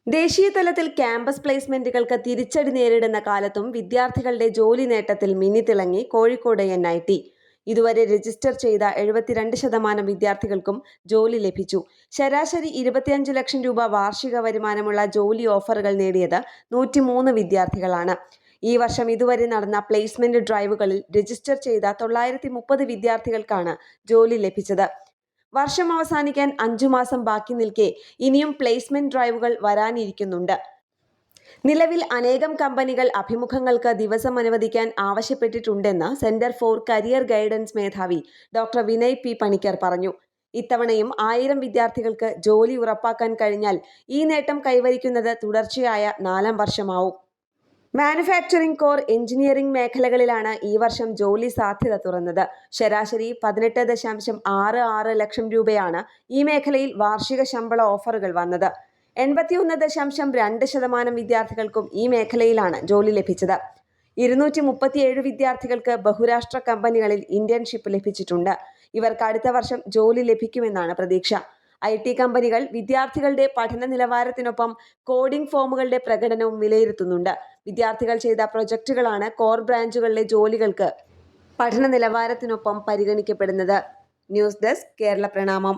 ദേശീയ തലത്തിൽ ക്യാമ്പസ് പ്ലേസ്മെന്റുകൾക്ക് തിരിച്ചടി നേരിടുന്ന കാലത്തും വിദ്യാർത്ഥികളുടെ ജോലി നേട്ടത്തിൽ മിന്നിത്തിളങ്ങി കോഴിക്കോട് NIT. ഇതുവരെ രജിസ്റ്റർ ചെയ്ത 72% വിദ്യാർത്ഥികൾക്കും ജോലി ലഭിച്ചു. ശരാശരി 25 ലക്ഷം രൂപ വാർഷിക വരുമാനമുള്ള ജോലി ഓഫറുകൾ നേടിയത് 103 വിദ്യാർത്ഥികളാണ്. ഈ വർഷം ഇതുവരെ നടന്ന പ്ലേസ്മെന്റ് ഡ്രൈവുകളിൽ രജിസ്റ്റർ ചെയ്ത 930 വിദ്യാർത്ഥികൾക്കാണ് ജോലി ലഭിച്ചത്. വർഷം അവസാനിക്കാൻ 5 മാസം ബാക്കി നിൽക്കെ ഇനിയും പ്ലേസ്മെന്റ് ഡ്രൈവുകൾ വരാനിരിക്കുന്നുണ്ട്. നിലവിൽ അനേകം കമ്പനികൾ അഭിമുഖങ്ങൾക്ക് ദിവസം അനുവദിക്കാൻ ആവശ്യപ്പെട്ടിട്ടുണ്ടെന്ന് സെന്റർ ഫോർ കരിയർ ഗൈഡൻസ് മേധാവി ഡോക്ടർ വിനയ് P. പണിക്കർ പറഞ്ഞു. ഇത്തവണയും 1000 വിദ്യാർത്ഥികൾക്ക് ജോലി ഉറപ്പാക്കാൻ കഴിഞ്ഞാൽ ഈ നേട്ടം കൈവരിക്കുന്നത് തുടർച്ചയായ 4ാം വർഷമാവും. മാനുഫാക്ചറിംഗ്, കോർ എഞ്ചിനീയറിംഗ് മേഖലകളിലാണ് ഈ വർഷം ജോലി സാധ്യത തുറന്നത്. ശരാശരി 18.66 ലക്ഷം രൂപയാണ് ഈ മേഖലയിൽ വാർഷിക ശമ്പള ഓഫറുകൾ വന്നത്. 81.2% വിദ്യാർത്ഥികൾക്കും ഈ മേഖലയിലാണ് ജോലി ലഭിച്ചത്. 237 വിദ്യാർത്ഥികൾക്ക് ബഹുരാഷ്ട്ര കമ്പനികളിൽ ഇന്റേൺഷിപ്പ് ലഭിച്ചിട്ടുണ്ട്. ഇവർക്ക് അടുത്ത വർഷം ജോലി ലഭിക്കുമെന്നാണ് പ്രതീക്ഷ. IT കമ്പനികൾ വിദ്യാർത്ഥികളുടെ പഠന നിലവാരത്തിനൊപ്പം കോഡിംഗ് ഫോമുകളുടെ പ്രകടനവും വിലയിരുത്തുന്നുണ്ട്. വിദ്യാർത്ഥികൾ ചെയ്ത പ്രൊജക്ടുകളാണ് കോർ ബ്രാഞ്ചുകളിലെ ജോലികൾക്ക് പഠന നിലവാരത്തിനൊപ്പം പരിഗണിക്കപ്പെടുന്നത്. ന്യൂസ് ഡെസ്ക് കേരള പ്രണാമം.